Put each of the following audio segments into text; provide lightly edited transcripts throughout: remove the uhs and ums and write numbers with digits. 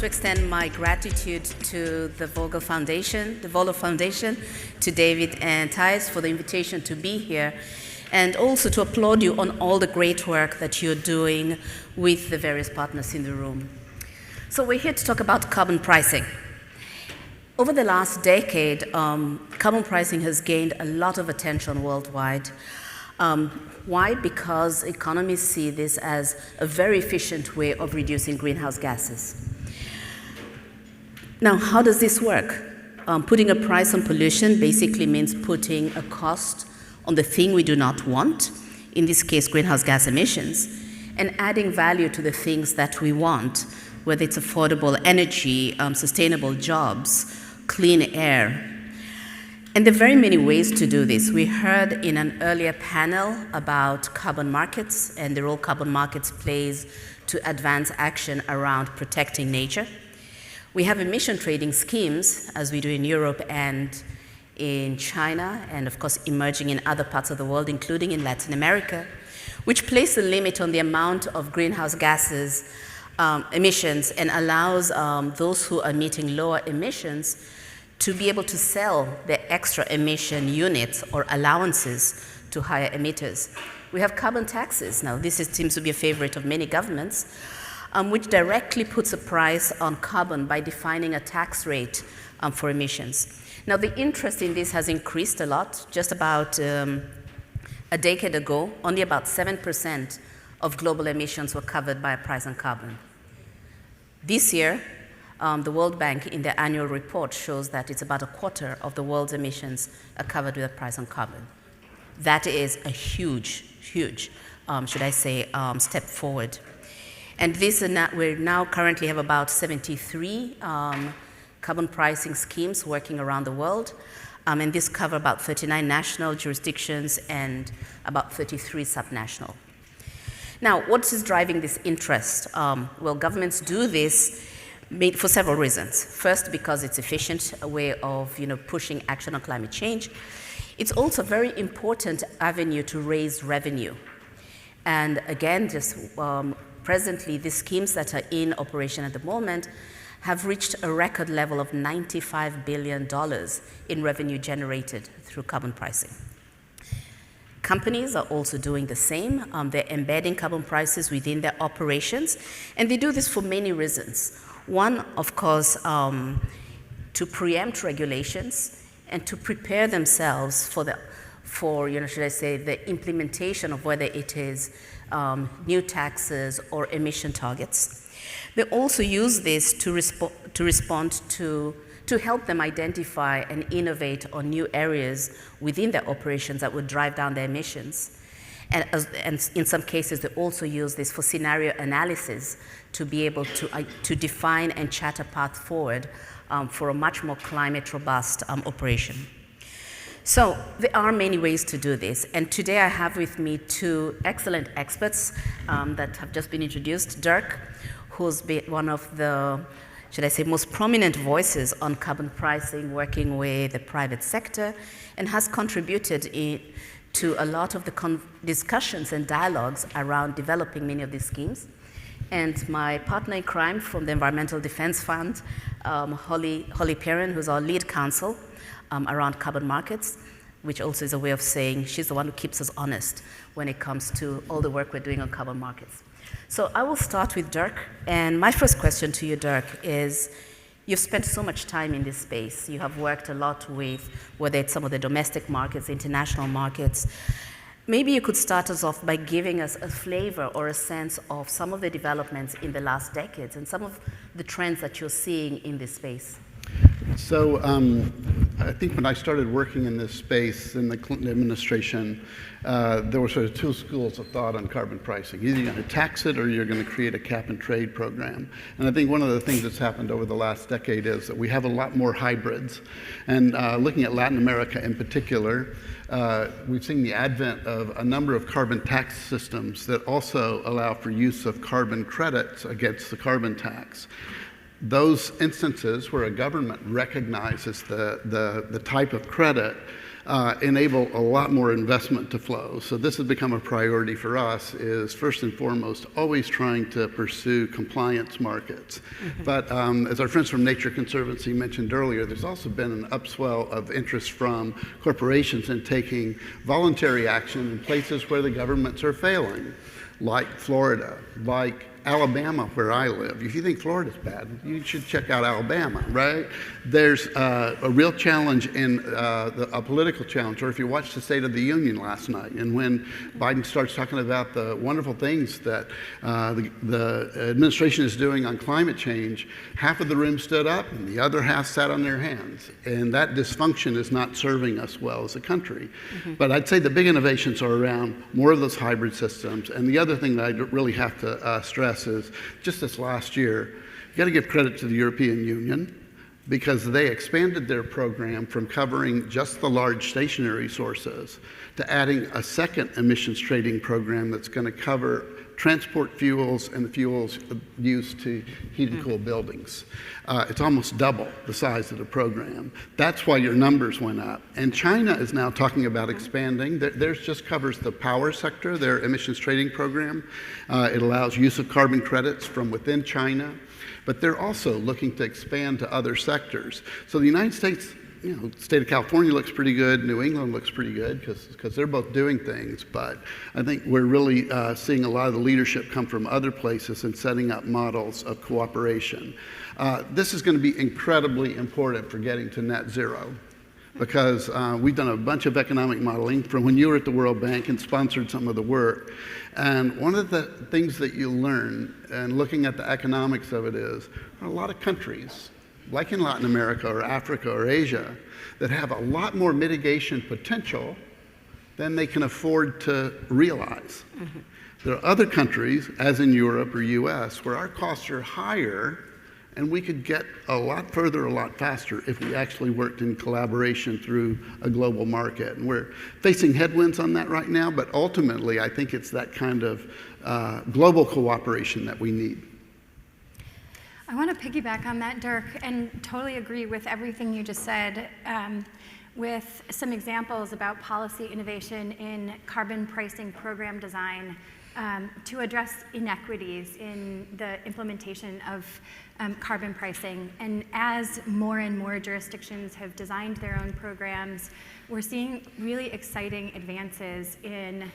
want to extend my gratitude to the Vogel Foundation, to David and Thijs for the invitation to be here, and also to applaud you on all the great work that you're doing with the various partners in the room. So we're here to talk about carbon pricing. Over the last decade, carbon pricing has gained a lot of attention worldwide. Why? Because economists see this as a very efficient way of reducing greenhouse gases. Now, how does this work? Putting a price on pollution basically means putting a cost on the thing we do not want, in this case, greenhouse gas emissions, and adding value to the things that we want, whether it's affordable energy, sustainable jobs, clean air. And there are very many ways to do this. We heard in an earlier panel about carbon markets and the role carbon markets plays to advance action around protecting nature. We have emission trading schemes, as we do in Europe and in China, and of course emerging in other parts of the world, including in Latin America, which place a limit on the amount of greenhouse gases emissions and allows those who are emitting lower emissions to be able to sell their extra emission units or allowances to higher emitters. We have carbon taxes. Now, this seems to be a favorite of many governments, which directly puts a price on carbon by defining a tax rate for emissions. Now, the interest in this has increased a lot. Just about a decade ago, only about 7% of global emissions were covered by a price on carbon. This year, the World Bank in their annual report shows that it's about a quarter of the world's emissions are covered with a price on carbon. That is a huge, should I say, step forward. And this, we now currently have about 73 carbon pricing schemes working around the world. And this cover about 39 national jurisdictions and about 33 subnational. Now, what is driving this interest? Well, governments do this for several reasons. First, because it's efficient, a way of pushing action on climate change. It's also a very important avenue to raise revenue. And again, just presently, the schemes that are in operation at the moment have reached a record level of $95 billion in revenue generated through carbon pricing. Companies are also doing the same. They're embedding carbon prices within their operations, and they do this for many reasons. One, of course, to preempt regulations and to prepare themselves for the implementation of whether it is new taxes or emission targets. They also use this to help them identify and innovate on new areas within their operations that would drive down their emissions. And in some cases, they also use this for scenario analysis to be able to define and chart a path forward for a much more climate robust operation. So there are many ways to do this. And today I have with me two excellent experts that have just been introduced. Dirk, who's been one of the, should I say, most prominent voices on carbon pricing, working with the private sector, and has contributed to a lot of the discussions and dialogues around developing many of these schemes. And my partner in crime from the Environmental Defense Fund, Holly Pearen, who's our lead counsel around carbon markets, which also is a way of saying she's the one who keeps us honest when it comes to all the work we're doing on carbon markets. So I will start with Dirk. And my first question to you, Dirk, is you've spent so much time in this space. You have worked a lot with whether it's some of the domestic markets, international markets. Maybe you could start us off by giving us a flavor or a sense of some of the developments in the last decades and some of the trends that you're seeing in this space. So I think when I started working in this space in the Clinton administration, there were sort of two schools of thought on carbon pricing. Either you're going to tax it or you're going to create a cap and trade program. And I think one of the things that's happened over the last decade is that we have a lot more hybrids. And looking at Latin America in particular, we've seen the advent of a number of carbon tax systems that also allow for use of carbon credits against the carbon tax. Those instances where a government recognizes the type of credit enable a lot more investment to flow. So this has become a priority for us, is first and foremost always trying to pursue compliance markets. But as our friends from Nature Conservancy mentioned earlier, there's also been an upswell of interest from corporations in taking voluntary action in places where the governments are failing, like Florida, like Alabama, where I live. If you think Florida's bad, you should check out Alabama, right? There's a real challenge in a political challenge. Or if you watched the State of the Union last night, and when Biden starts talking about the wonderful things that the administration is doing on climate change, half of the room stood up and the other half sat on their hands. And that dysfunction is not serving us well as a country. But I'd say the big innovations are around more of those hybrid systems. And the other thing that I really have to stress is just this last year, you got to give credit to the European Union, because they expanded their program from covering just the large stationary sources to adding a second emissions trading program that's going to cover transport fuels and the fuels used to heat and cool buildings. It's almost double the size of the program. That's why your numbers went up. And China is now talking about expanding. Theirs just covers the power sector, their emissions trading program. It allows use of carbon credits from within China. But they're also looking to expand to other sectors. So the United States, you know, the state of California looks pretty good, New England looks pretty good, because they're both doing things. But I think we're really seeing a lot of the leadership come from other places and setting up models of cooperation. This is going to be incredibly important for getting to net zero, because we've done a bunch of economic modeling from when you were at the World Bank and sponsored some of the work. And one of the things that you learn, and looking at the economics of it, is there are a lot of countries, like in Latin America or Africa or Asia, that have a lot more mitigation potential than they can afford to realize. There are other countries, as in Europe or US, where our costs are higher, and we could get a lot further, a lot faster, if we actually worked in collaboration through a global market. And we're facing headwinds on that right now, but ultimately, I think it's that kind of global cooperation that we need. I want to piggyback on that, Dirk, and totally agree with everything you just said, with some examples about policy innovation in carbon pricing program design to address inequities in the implementation of carbon pricing. And as more and more jurisdictions have designed their own programs, we're seeing really exciting advances in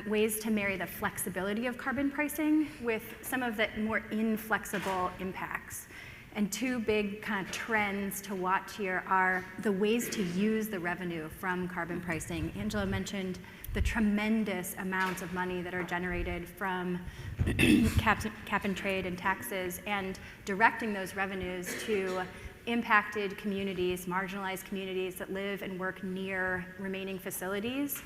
ways to marry the flexibility of carbon pricing with some of the more inflexible impacts. And two big kind of trends to watch here are the ways to use the revenue from carbon pricing. Angela mentioned the tremendous amounts of money that are generated from cap and trade and taxes, and directing those revenues to impacted communities, marginalized communities that live and work near remaining facilities,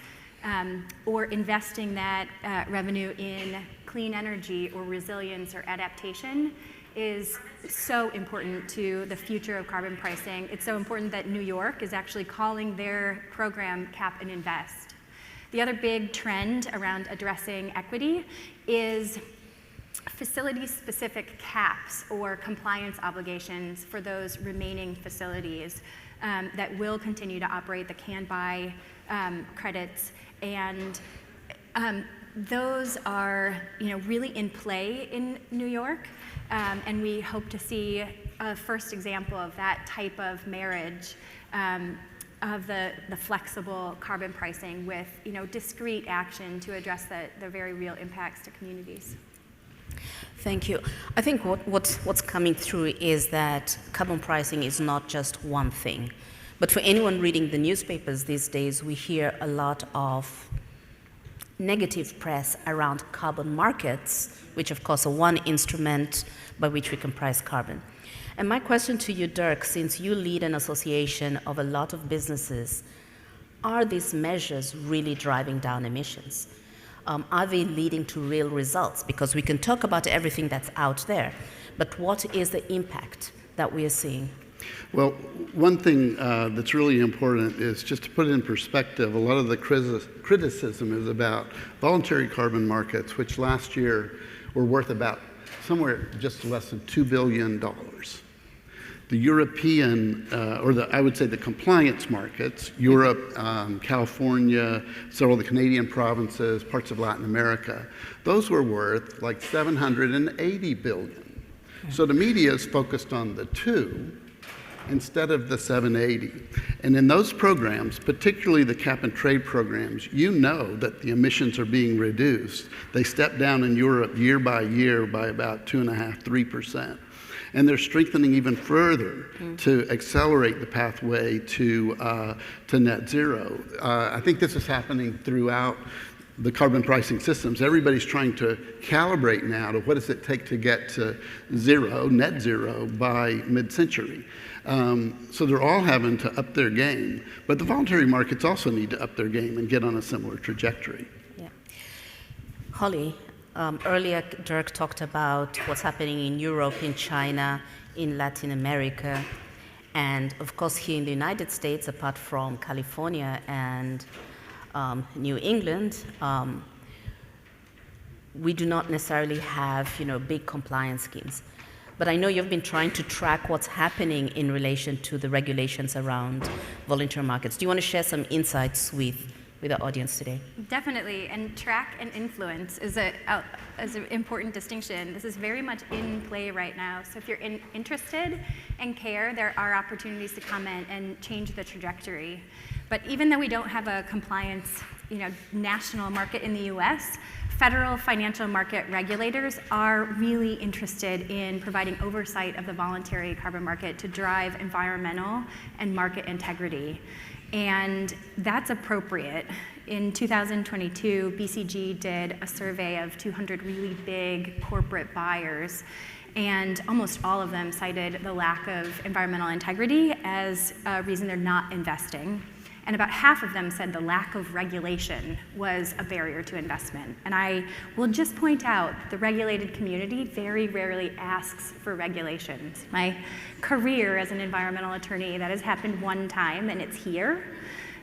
or investing that revenue in clean energy or resilience or adaptation is so important to the future of carbon pricing. It's so important that New York is actually calling their program Cap and Invest. The other big trend around addressing equity is facility-specific caps or compliance obligations for those remaining facilities that will continue to operate, that can buy credits. And those are, really in play in New York. And we hope to see a first example of that type of marriage of the flexible carbon pricing with, discrete action to address the very real impacts to communities. Thank you. I think what's coming through is that carbon pricing is not just one thing. But for anyone reading the newspapers these days, we hear a lot of negative press around carbon markets, which of course are one instrument by which we can price carbon. And my question to you, Dirk, since you lead an association of a lot of businesses, are these measures really driving down emissions? Are they leading to real results? Because we can talk about everything that's out there, but what is the impact that we are seeing? Well, one thing that's really important is just to put it in perspective. A lot of the criticism is about voluntary carbon markets, which last year were worth about somewhere just less than $2 billion. the European, I would say the compliance markets, Europe, California, several of the Canadian provinces, parts of Latin America, those were worth like $780 billion. So the media is focused on the 2 instead of the 780. And in those programs, particularly the cap and trade programs, you know that the emissions are being reduced. They step down in Europe year by year by about 2.5%, 3%. And they're strengthening even further to accelerate the pathway to net zero. I think this is happening throughout the carbon pricing systems. Everybody's trying to calibrate now to what does it take to get to net zero by mid-century. So they're all having to up their game, but the voluntary markets also need to up their game and get on a similar trajectory. Yeah. Holly, earlier Dirk talked about what's happening in Europe, in China, in Latin America, and of course here in the United States, apart from California and New England, we do not necessarily have, big compliance schemes. But I know you've been trying to track what's happening in relation to the regulations around voluntary markets. Do you want to share some insights with the audience today? Definitely, and track and influence is an important distinction. This is very much in play right now. So if you're interested and care, there are opportunities to comment and change the trajectory. But even though we don't have a compliance, national market in the US, federal financial market regulators are really interested in providing oversight of the voluntary carbon market to drive environmental and market integrity. And that's appropriate. In 2022, BCG did a survey of 200 really big corporate buyers, and almost all of them cited the lack of environmental integrity as a reason they're not investing. And about half of them said the lack of regulation was a barrier to investment. And I will just point out, the regulated community very rarely asks for regulations. My career as an environmental attorney, that has happened one time, and it's here.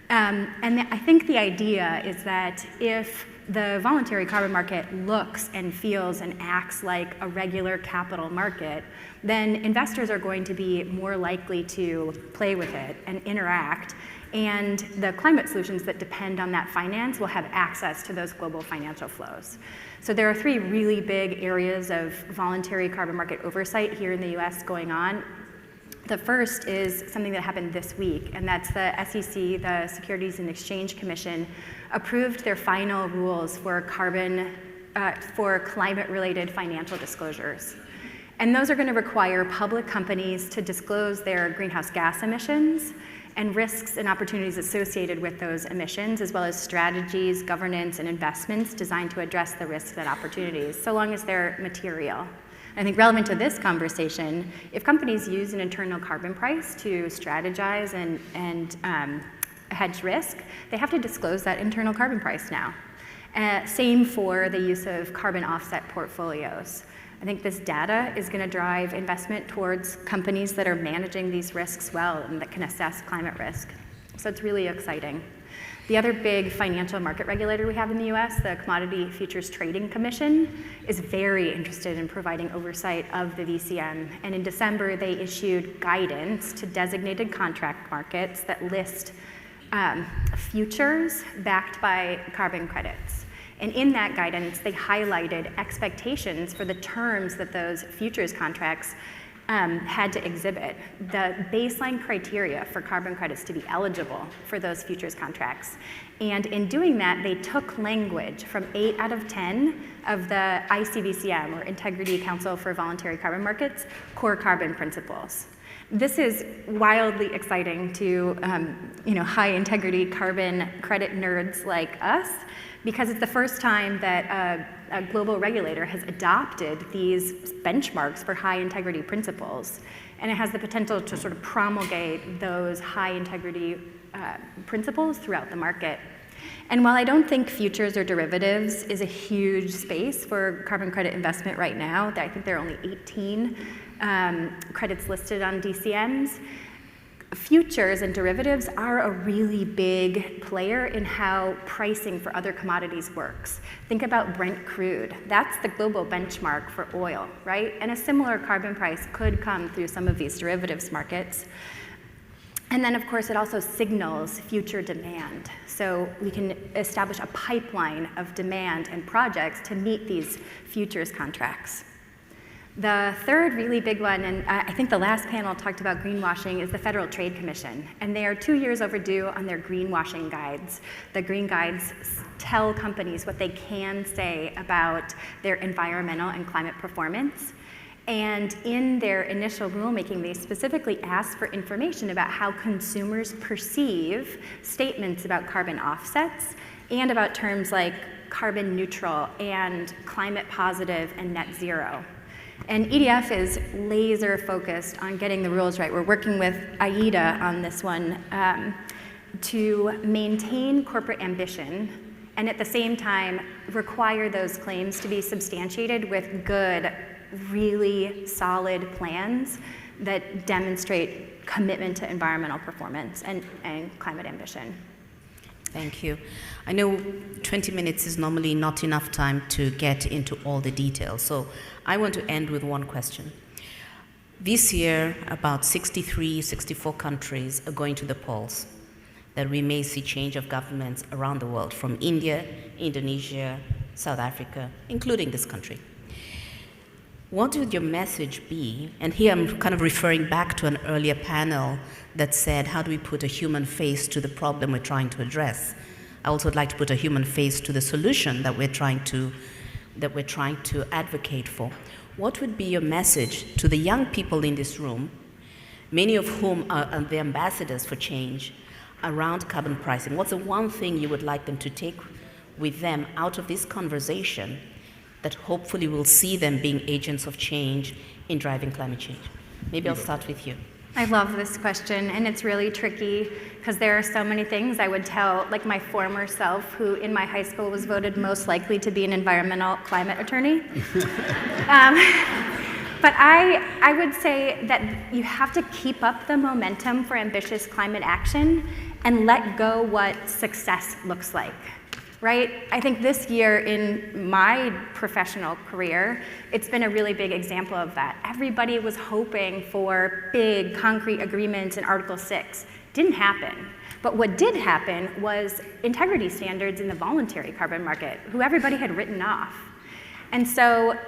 And I think the idea is that if the voluntary carbon market looks and feels and acts like a regular capital market, then investors are going to be more likely to play with it and interact. And the climate solutions that depend on that finance will have access to those global financial flows. So there are 3 really big areas of voluntary carbon market oversight here in the US going on. The first is something that happened this week, and that's the SEC, the Securities and Exchange Commission, approved their final rules for climate-related financial disclosures. And those are going to require public companies to disclose their greenhouse gas emissions and risks and opportunities associated with those emissions, as well as strategies, governance, and investments designed to address the risks and opportunities, so long as they're material. I think relevant to this conversation, if companies use an internal carbon price to strategize and hedge risk, they have to disclose that internal carbon price now. Same for the use of carbon offset portfolios. I think this data is going to drive investment towards companies that are managing these risks well and that can assess climate risk. So it's really exciting. The other big financial market regulator we have in the US, the Commodity Futures Trading Commission, is very interested in providing oversight of the VCM. And in December, they issued guidance to designated contract markets that list futures backed by carbon credits. And in that guidance, they highlighted expectations for the terms that those futures contracts had to exhibit, the baseline criteria for carbon credits to be eligible for those futures contracts. And in doing that, they took language from 8 out of 10 of the ICVCM, or Integrity Council for Voluntary Carbon Markets, core carbon principles. This is wildly exciting to high integrity carbon credit nerds like us, because it's the first time that a global regulator has adopted these benchmarks for high integrity principles. And it has the potential to sort of promulgate those high integrity principles throughout the market. And while I don't think futures or derivatives is a huge space for carbon credit investment right now, I think there are only 18 credits listed on DCMs, futures and derivatives are a really big player in how pricing for other commodities works. Think about Brent crude. That's the global benchmark for oil, right? And a similar carbon price could come through some of these derivatives markets. And then, of course, it also signals future demand. So we can establish a pipeline of demand and projects to meet these futures contracts. The third really big one, and I think the last panel talked about greenwashing, is the Federal Trade Commission. And they are 2 years overdue on their greenwashing guides. The green guides tell companies what they can say about their environmental and climate performance. And in their initial rulemaking, they specifically ask for information about how consumers perceive statements about carbon offsets and about terms like carbon neutral and climate positive and net zero. And EDF is laser focused on getting the rules right. We're working with IETA on this one to maintain corporate ambition and at the same time require those claims to be substantiated with good, really solid plans that demonstrate commitment to environmental performance and climate ambition. Thank you. I know 20 minutes is normally not enough time to get into all the details, so I want to end with one question. This year, about 63, 64 countries are going to the polls, that we may see change of governments around the world, from India, Indonesia, South Africa, including this country. What would your message be? And here I'm kind of referring back to an earlier panel that said, how do we put a human face to the problem we're trying to address? I also would like to put a human face to the solution that we're trying to advocate for. What would be your message to the young people in this room, many of whom are the ambassadors for change, around carbon pricing? What's the one thing you would like them to take with them out of this conversation that hopefully will see them being agents of change in driving climate change? Maybe I'll start with you. I love this question, and it's really tricky because there are so many things I would tell, like my former self, who in my high school was voted most likely to be an environmental climate attorney. But I would say that you have to keep up the momentum for ambitious climate action and let go what success looks like. Right? I think this year in my professional career, it's been a really big example of that. Everybody was hoping for big concrete agreements in Article 6. Didn't happen. But what did happen was integrity standards in the voluntary carbon market, who everybody had written off. And so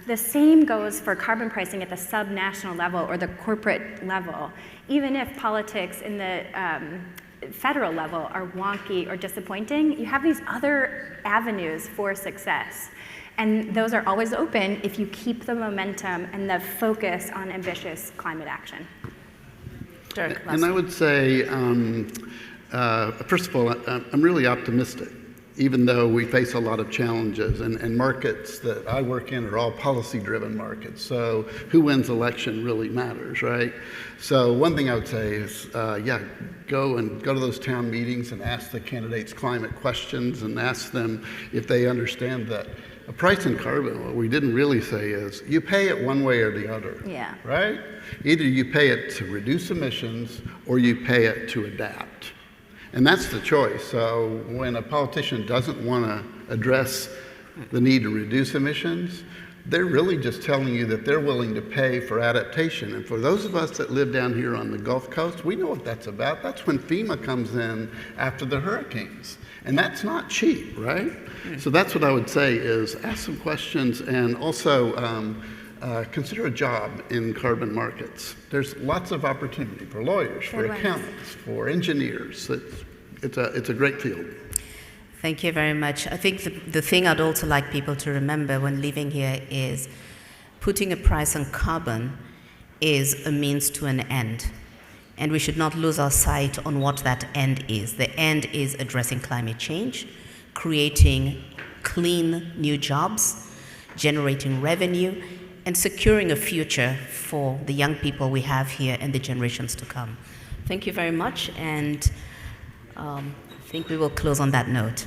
the same goes for carbon pricing at the subnational level or the corporate level. Even if politics in the federal level are wonky or disappointing, you have these other avenues for success. And those are always open if you keep the momentum and the focus on ambitious climate action. Dirk, and I would say, first of all, I'm really optimistic, even though we face a lot of challenges. And markets that I work in are all policy-driven markets. So who wins election really matters, right? So one thing I would say is, go to those town meetings and ask the candidates climate questions and ask them if they understand that a price in carbon, what we didn't really say is, you pay it one way or the other, right? Either you pay it to reduce emissions or you pay it to adapt. And that's the choice. So when a politician doesn't want to address the need to reduce emissions, they're really just telling you that they're willing to pay for adaptation. And for those of us that live down here on the Gulf Coast, we know what that's about. That's when FEMA comes in after the hurricanes. And that's not cheap, right? So that's what I would say is ask some questions and also consider a job in carbon markets. There's lots of opportunity for lawyers, for accountants, for engineers. It's a great field. Thank you very much. I think the thing I'd also like people to remember when living here is putting a price on carbon is a means to an end. And we should not lose our sight on what that end is. The end is addressing climate change, creating clean new jobs, generating revenue, and securing a future for the young people we have here and the generations to come. Thank you very much, and I think we will close on that note.